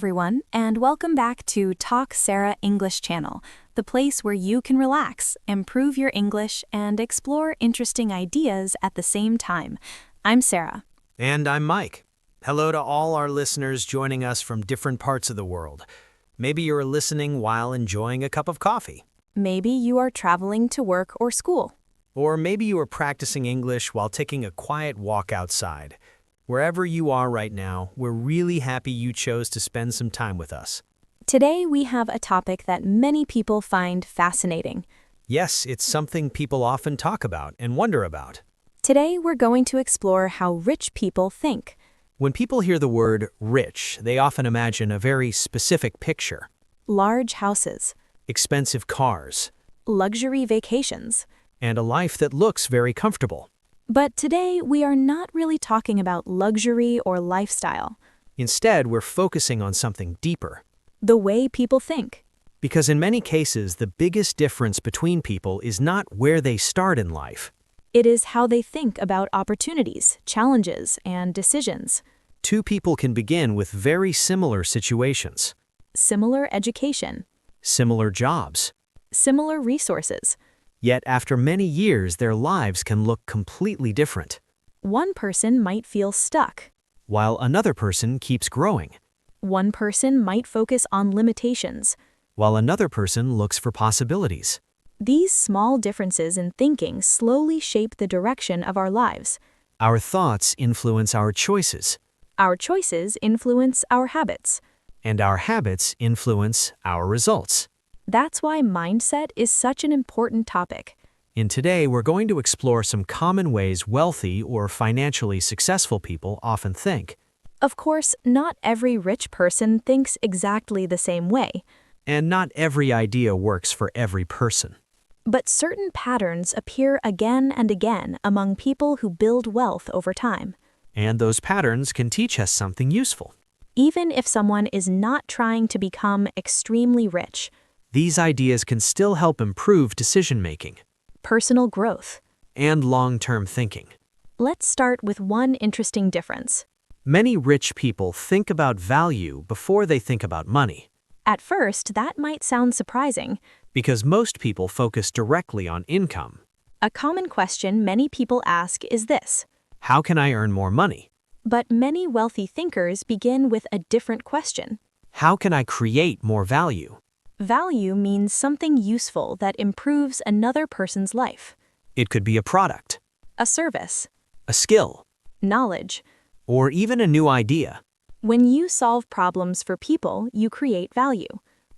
everyone, and welcome back to Talk Sara English channel, the place where you can relax, improve your English, and explore interesting ideas at the same time. I'm Sara. And I'm Mike. Hello to all our listeners joining us from different parts of the world. Maybe you're listening while enjoying a cup of coffee. Maybe you are traveling to work or school. Or maybe you are practicing English while taking a quiet walk outside. Wherever you are right now, we're really happy you chose to spend some time with us. Today we have a topic that many people find fascinating. Yes, it's something people often talk about and wonder about. Today we're going to explore how rich people think. When people hear the word rich, they often imagine a very specific picture. Large houses, Expensive cars, luxury vacations. and a life that looks very comfortable. But today we are not really talking about luxury or lifestyle. Instead, we're focusing on something deeper. The way people think. Because in many cases, the biggest difference between people is not where they start in life. It is how they think about opportunities, challenges, and decisions. Two people can begin with very similar situations, Similar education, similar jobs. similar resources. Yet after many years, their lives can look completely different, One person might feel stuck. while another person keeps growing, One person might focus on limitations. while another person looks for possibilities. These small differences in thinking slowly shape the direction of our lives. Our thoughts influence our choices, Our choices influence our habits. and our habits influence our results. That's why mindset is such an important topic. And today, we're going to explore some common ways wealthy or financially successful people often think. Of course, not every rich person thinks exactly the same way, And not every idea works for every person. but certain patterns appear again and again among people who build wealth over time. And those patterns can teach us something useful. Even if someone is not trying to become extremely rich, These ideas can still help improve decision-making personal growth. and long-term thinking. Let's start with one interesting difference. Many rich people think about value before they think about money, At first, that might sound surprising. because most people focus directly on income. A common question many people ask is this. How can I earn more money? But many wealthy thinkers begin with a different question. How can I create more value? Value means something useful that improves another person's life. It could be a product, A service, a skill, knowledge. or even a new idea. When you solve problems for people, you create value.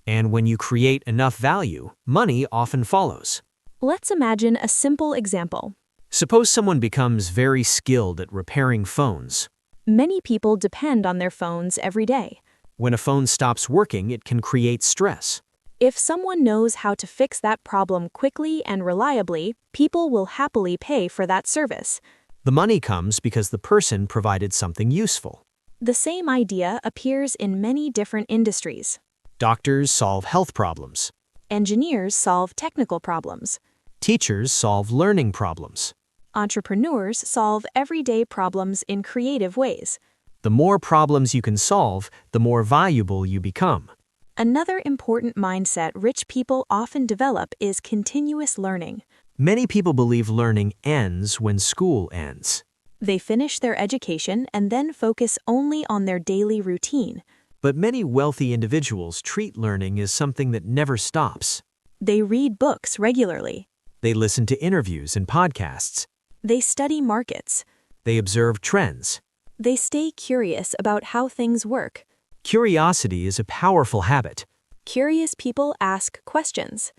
And when you create enough value, money often follows. Let's imagine a simple example. Suppose someone becomes very skilled at repairing phones. Many people depend on their phones every day. When a phone stops working, it can create stress. If someone knows how to fix that problem quickly and reliably, people will happily pay for that service. The money comes because the person provided something useful. The same idea appears in many different industries. Doctors solve health problems. Engineers solve technical problems. Teachers solve learning problems. Entrepreneurs solve everyday problems in creative ways. The more problems you can solve, the more valuable you become. Another important mindset rich people often develop is continuous learning. Many people believe learning ends when school ends. They finish their education and then focus only on their daily routine. But many wealthy individuals treat learning as something that never stops. They read books regularly. They listen to interviews and podcasts. They study markets. They observe trends. They stay curious about how things work. Curiosity is a powerful habit. Curious people ask questions.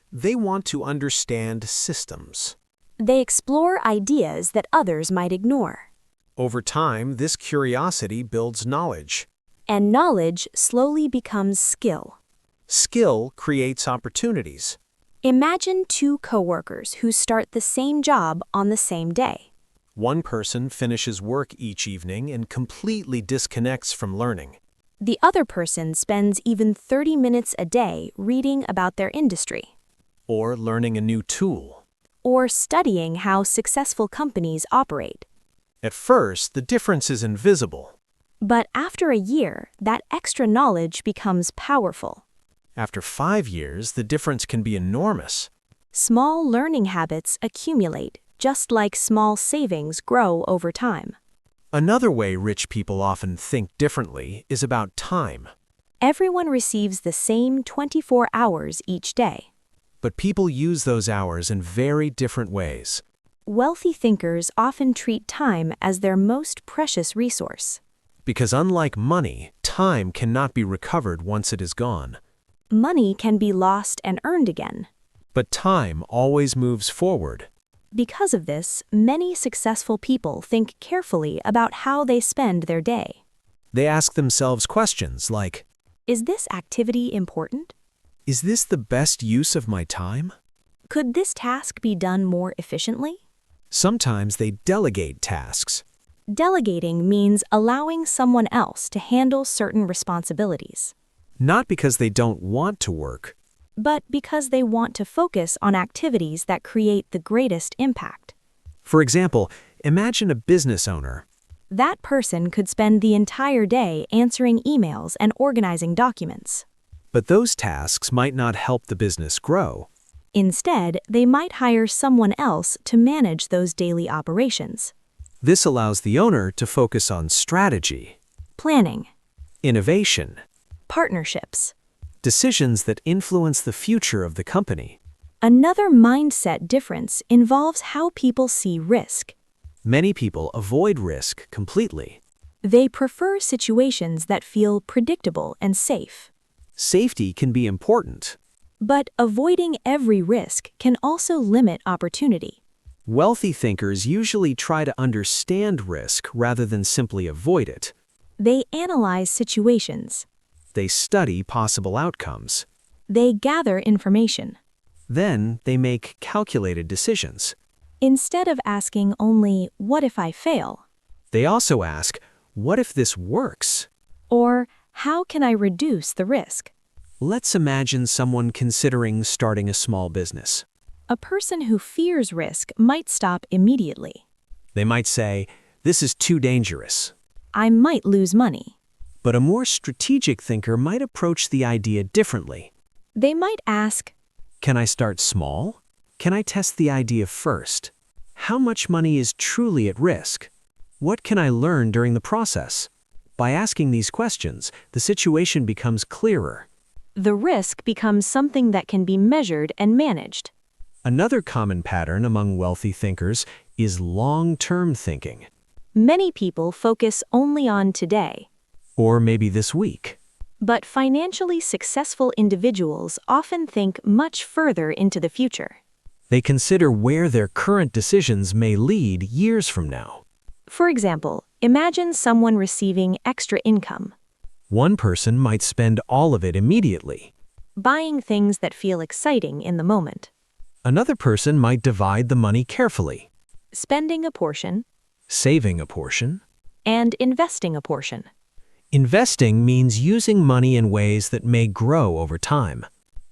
They want to understand systems. They explore ideas that others might ignore. Over time, this curiosity builds knowledge. And knowledge slowly becomes skill. Skill creates opportunities. Imagine two coworkers who start the same job on the same day. One person finishes work each evening and completely disconnects from learning. The other person spends even 30 minutes a day reading about their industry. Or learning a new tool. Or studying how successful companies operate. At first, the difference is invisible. But after a year, that extra knowledge becomes powerful. After 5 years, the difference can be enormous. Small learning habits accumulate, just like small savings grow over time. Another way rich people often think differently is about time. Everyone receives the same 24 hours each day. But people use those hours in very different ways. Wealthy thinkers often treat time as their most precious resource. Because unlike money, time cannot be recovered once it is gone. Money can be lost and earned again. But time always moves forward. Because of this, many successful people think carefully about how they spend their day. They ask themselves questions like, Is this activity important? is this the best use of my time? Could this task be done more efficiently? Sometimes they delegate tasks. Delegating means allowing someone else to handle certain responsibilities, Not because they don't want to work, but because they want to focus on activities that create the greatest impact. For example, imagine a business owner. That person could spend the entire day answering emails and organizing documents. But those tasks might not help the business grow. Instead, they might hire someone else to manage those daily operations. This allows the owner to focus on strategy, Planning, innovation, partnerships. decisions that influence the future of the company. Another mindset difference involves how people see risk. Many people avoid risk completely. They prefer situations that feel predictable and safe. Safety can be important. But avoiding every risk can also limit opportunity. Wealthy thinkers usually try to understand risk rather than simply avoid it. They analyze situations. They study possible outcomes. They gather information. Then they make calculated decisions. Instead of asking only, "What if I fail?" They also ask, what if this works? Or, "How can I reduce the risk?" Let's imagine someone considering starting a small business. A person who fears risk might stop immediately. They might say, this is too dangerous. I might lose money. But a more strategic thinker might approach the idea differently. They might ask, Can I start small? Can I test the idea first? How much money is truly at risk? What can I learn during the process? By asking these questions, the situation becomes clearer. the risk becomes something that can be measured and managed. Another common pattern among wealthy thinkers is long-term thinking. Many people focus only on today. Or maybe this week. But financially successful individuals often think much further into the future. They consider where their current decisions may lead years from now. For example, imagine someone receiving extra income, One person might spend all of it immediately. buying things that feel exciting in the moment, Another person might divide the money carefully, spending a portion, saving a portion. and investing a portion. Investing means using money in ways that may grow over time.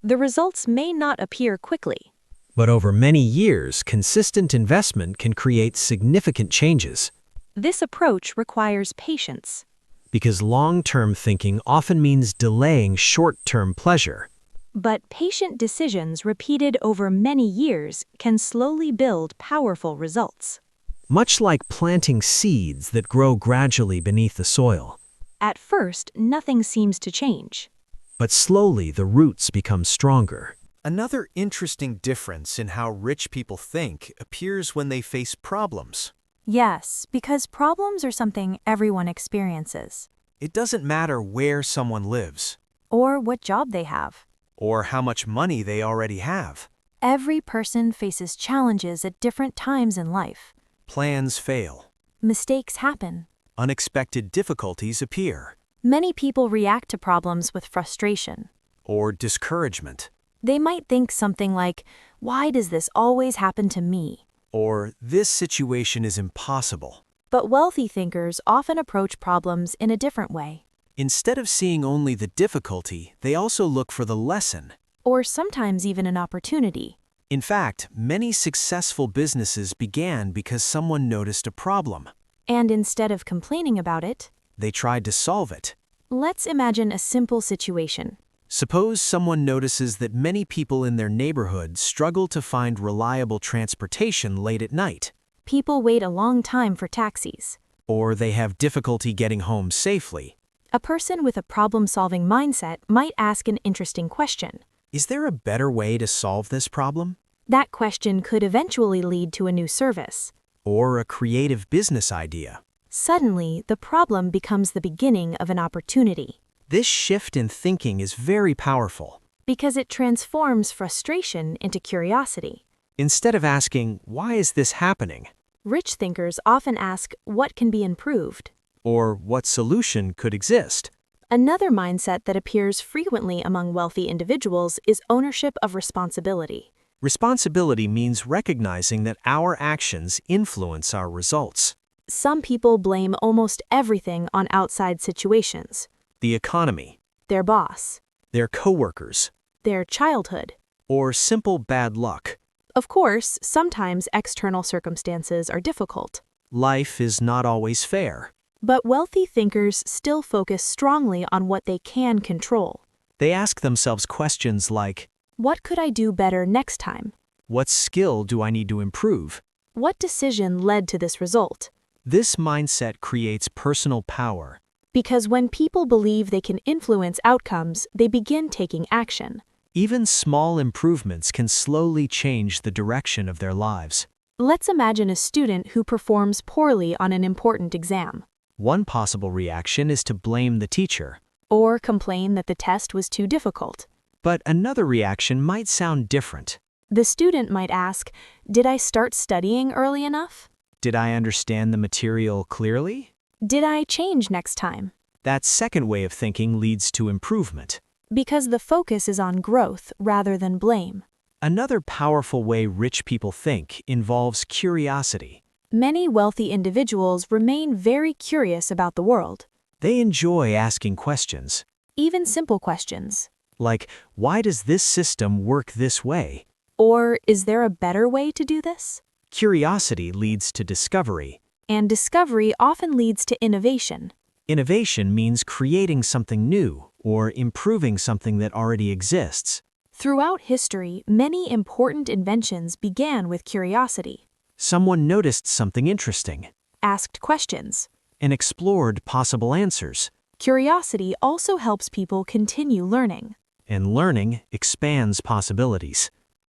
The results may not appear quickly. But over many years, consistent investment can create significant changes. This approach requires patience. Because long-term thinking often means delaying short-term pleasure. But patient decisions repeated over many years can slowly build powerful results. Much like planting seeds that grow gradually beneath the soil. At first, nothing seems to change. But slowly the roots become stronger. Another interesting difference in how rich people think appears when they face problems. Yes, because problems are something everyone experiences. It doesn't matter where someone lives, Or what job they have. or how much money they already have. Every person faces challenges at different times in life. Plans fail. Mistakes happen. Unexpected difficulties appear, Many people react to problems with frustration. or discouragement, They might think something like, "Why does this always happen to me?" or this situation is impossible. But wealthy thinkers often approach problems in a different way. Instead of seeing only the difficulty, they also look for the lesson. Or sometimes even an opportunity. In fact, many successful businesses began because someone noticed a problem. And instead of complaining about it, they tried to solve it. Let's imagine a simple situation. Suppose someone notices that many people in their neighborhood struggle to find reliable transportation late at night, People wait a long time for taxis. or they have difficulty getting home safely. A person with a problem-solving mindset might ask an interesting question. Is there a better way to solve this problem? That question could eventually lead to a new service. Or a creative business idea? Suddenly, the problem becomes the beginning of an opportunity, This shift in thinking is very powerful. because it transforms frustration into curiosity. Instead of asking, "Why is this happening?" Rich thinkers often ask, what can be improved? or "What solution could exist?" Another mindset that appears frequently among wealthy individuals is ownership of responsibility. Responsibility means recognizing that our actions influence our results. Some people blame almost everything on outside situations: The economy, their boss, their coworkers, their childhood. or simple bad luck. Of course, sometimes external circumstances are difficult. Life is not always fair. But wealthy thinkers still focus strongly on what they can control. They ask themselves questions like, What could I do better next time? "What skill do I need to improve?" What decision led to this result? This mindset creates personal power. Because when people believe they can influence outcomes, they begin taking action. Even small improvements can slowly change the direction of their lives. Let's imagine a student who performs poorly on an important exam, One possible reaction is to blame the teacher, or complain that the test was too difficult. but another reaction might sound different. The student might ask, did I start studying early enough? Did I understand the material clearly? Did I change next time? That second way of thinking leads to improvement. Because the focus is on growth rather than blame. Another powerful way rich people think involves curiosity. Many wealthy individuals remain very curious about the world. They enjoy asking questions, Even simple questions. like, "Why does this system work this way?" Or, is there a better way to do this? Curiosity leads to discovery. And discovery often leads to innovation. Innovation means creating something new or improving something that already exists. Throughout history, many important inventions began with curiosity, Someone noticed something interesting asked questions. and explored possible answers. Curiosity also helps people continue learning. And learning expands possibilities.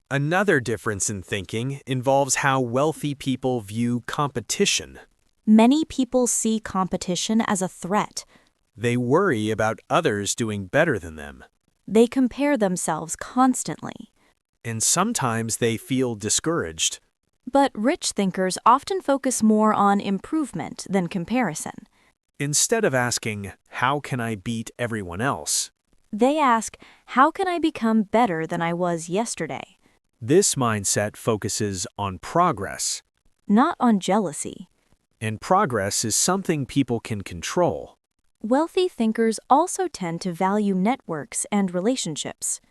Another difference in thinking involves how wealthy people view competition. Many people see competition as a threat. They worry about others doing better than them. They compare themselves constantly. And sometimes they feel discouraged. But rich thinkers often focus more on improvement than comparison. Instead of asking, "How can I beat everyone else?" They ask, how can I become better than I was yesterday? This mindset focuses on progress. Not on jealousy. And progress is something people can control. Wealthy thinkers also tend to value networks and relationships.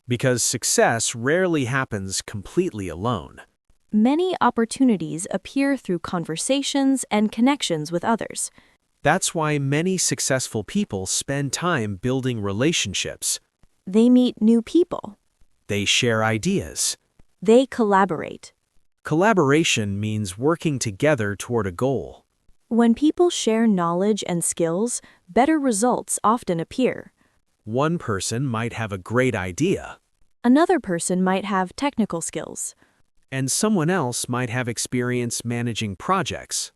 Because success rarely happens completely alone. Many opportunities appear through conversations and connections with others. That's why many successful people spend time building relationships. They meet new people. They share ideas. They collaborate. Collaboration means working together toward a goal. When people share knowledge and skills, better results often appear. One person might have a great idea, Another person might have technical skills. and someone else might have experience managing projects.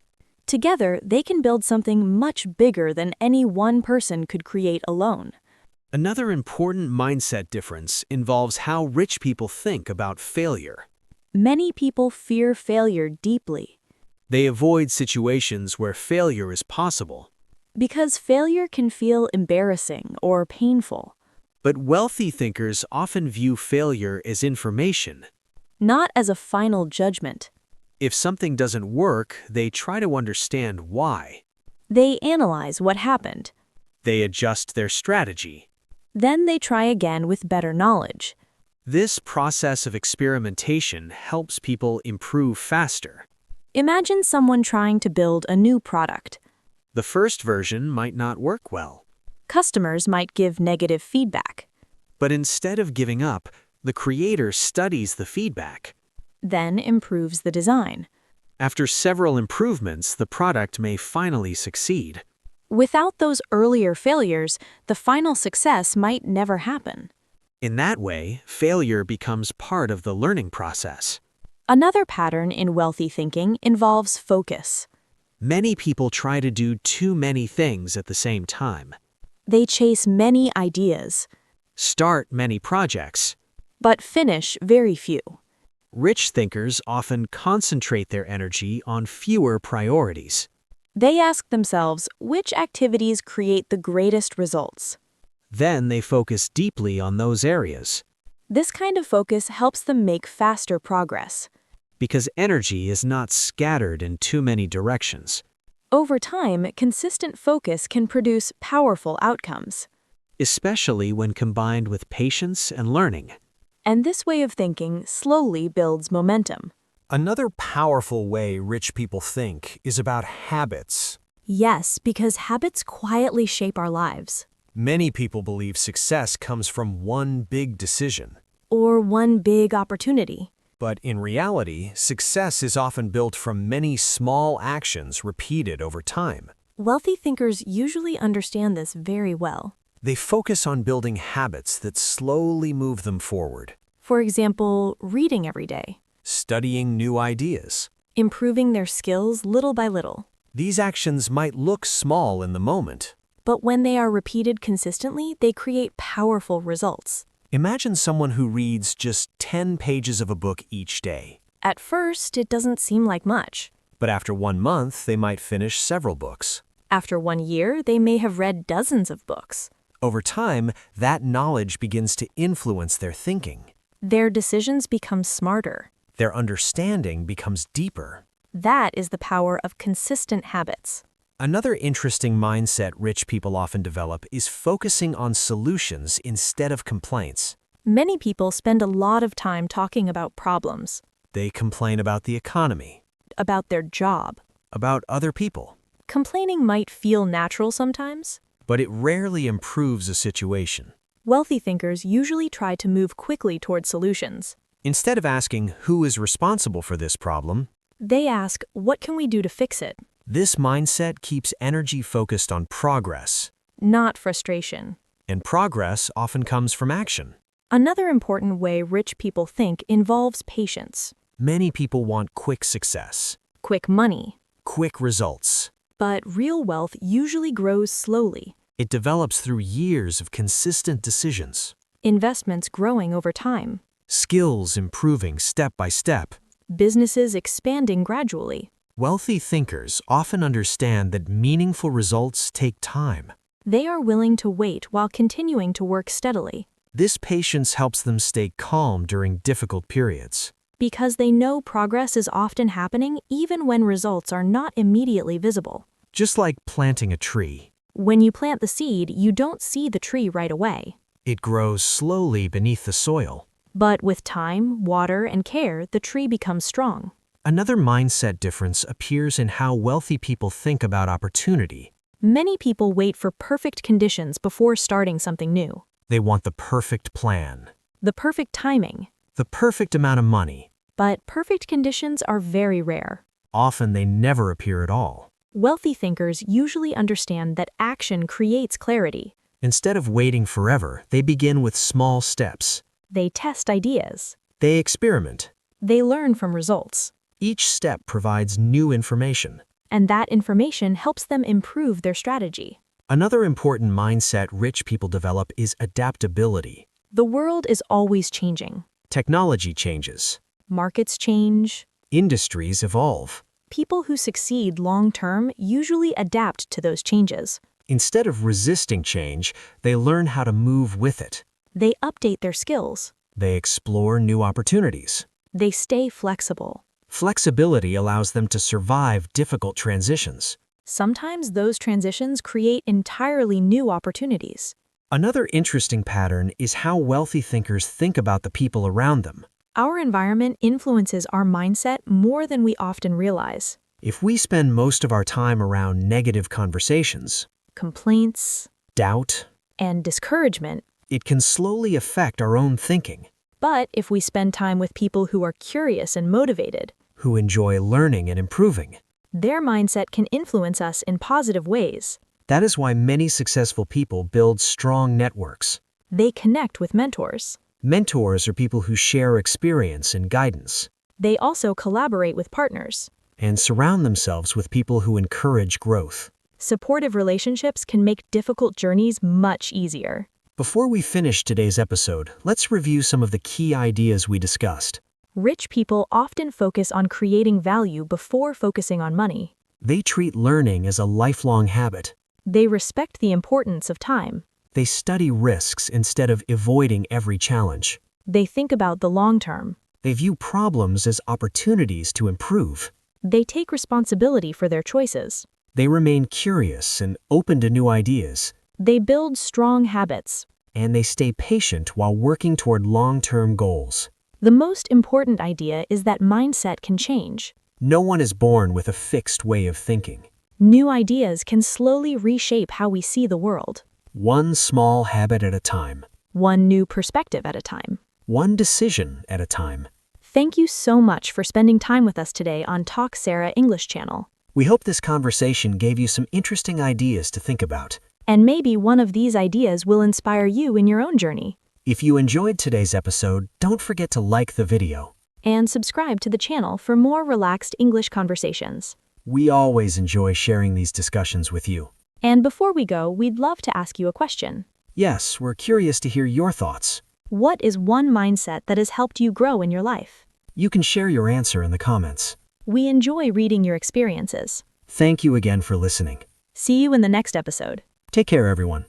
Together, they can build something much bigger than any one person could create alone. Another important mindset difference involves how rich people think about failure. Many people fear failure deeply They avoid situations where failure is possible. because failure can feel embarrassing or painful, But wealthy thinkers often view failure as information. not as a final judgment. If something doesn't work, they try to understand why. They analyze what happened. They adjust their strategy. Then they try again with better knowledge. This process of experimentation helps people improve faster. Imagine someone trying to build a new product. The first version might not work well. Customers might give negative feedback. But instead of giving up, the creator studies the feedback. Then improves the design. After several improvements, the product may finally succeed. Without those earlier failures, the final success might never happen. In that way, failure becomes part of the learning process. Another pattern in wealthy thinking involves focus. Many people try to do too many things at the same time. They chase many ideas, Start many projects. but finish very few. Rich thinkers often concentrate their energy on fewer priorities. They ask themselves which activities create the greatest results. Then they focus deeply on those areas. This kind of focus helps them make faster progress. Because energy is not scattered in too many directions. Over time, consistent focus can produce powerful outcomes. Especially when combined with patience and learning. And this way of thinking slowly builds momentum. Another powerful way rich people think is about habits. Yes, because habits quietly shape our lives. Many people believe success comes from one big decision. Or one big opportunity. But in reality, success is often built from many small actions repeated over time. Wealthy thinkers usually understand this very well. They focus on building habits that slowly move them forward. For example, reading every day. Studying new ideas. Improving their skills little by little. These actions might look small in the moment. But when they are repeated consistently, they create powerful results. Imagine someone who reads just 10 pages of a book each day. At first, it doesn't seem like much. But after 1 month, they might finish several books. After 1 year, they may have read dozens of books. Over time, that knowledge begins to influence their thinking. Their decisions become smarter. Their understanding becomes deeper. That is the power of consistent habits. Another interesting mindset rich people often develop is focusing on solutions instead of complaints. Many people spend a lot of time talking about problems, They complain about the economy, about their job. about other people, Complaining might feel natural sometimes. but it rarely improves a situation. Wealthy thinkers usually try to move quickly toward solutions. Instead of asking who is responsible for this problem, They ask, what can we do to fix it? this mindset keeps energy focused on progress, Not frustration. and progress often comes from action. Another important way rich people think involves patience. Many people want quick success, Quick money. quick results. But real wealth usually grows slowly. It develops through years of consistent decisions, Investments growing over time. skills improving step by step. Businesses expanding gradually. Wealthy thinkers often understand that meaningful results take time. They are willing to wait while continuing to work steadily. This patience helps them stay calm during difficult periods. Because they know progress is often happening even when results are not immediately visible. Just like planting a tree, When you plant the seed, you don't see the tree right away. it grows slowly beneath the soil. But with time, water, and care, the tree becomes strong. Another mindset difference appears in how wealthy people think about opportunity. Many people wait for perfect conditions before starting something new. They want the perfect plan, The perfect timing. the perfect amount of money. But perfect conditions are very rare. Often they never appear at all. Wealthy thinkers usually understand that action creates clarity. Instead of waiting forever, they begin with small steps. They test ideas. They experiment. They learn from results. Each step provides new information. And that information helps them improve their strategy. Another important mindset rich people develop is adaptability. The world is always changing. Technology changes. Markets change. Industries evolve. People who succeed long-term usually adapt to those changes. Instead of resisting change, they learn how to move with it. They update their skills. They explore new opportunities. They stay flexible. Flexibility allows them to survive difficult transitions. Sometimes those transitions create entirely new opportunities. Another interesting pattern is how wealthy thinkers think about the people around them. Our environment influences our mindset more than we often realize. If we spend most of our time around negative conversations, Complaints doubt, and discouragement. it can slowly affect our own thinking, But if we spend time with people who are curious and motivated, who enjoy learning and improving. their mindset can influence us in positive ways. That is why many successful people build strong networks. They connect with mentors. Mentors are people who share experience and guidance, They also collaborate with partners. and surround themselves with people who encourage growth. Supportive relationships can make difficult journeys much easier. Before we finish today's episode, let's review some of the key ideas we discussed. Rich people often focus on creating value before focusing on money. They treat learning as a lifelong habit. They respect the importance of time. They study risks instead of avoiding every challenge. They think about the long term. They view problems as opportunities to improve. They take responsibility for their choices. They remain curious and open to new ideas. They build strong habits. And they stay patient while working toward long-term goals. The most important idea is that mindset can change. No one is born with a fixed way of thinking. New ideas can slowly reshape how we see the world. One small habit at a time. One new perspective at a time. One decision at a time. Thank you so much for spending time with us today on Talk Sara English channel. We hope this conversation gave you some interesting ideas to think about. And maybe one of these ideas will inspire you in your own journey. If you enjoyed today's episode, don't forget to like the video. And subscribe to the channel for more relaxed English conversations. We always enjoy sharing these discussions with you. And before we go, we'd love to ask you a question. Yes, we're curious to hear your thoughts. What is one mindset that has helped you grow in your life? You can share your answer in the comments. We enjoy reading your experiences. Thank you again for listening. See you in the next episode. Take care, everyone.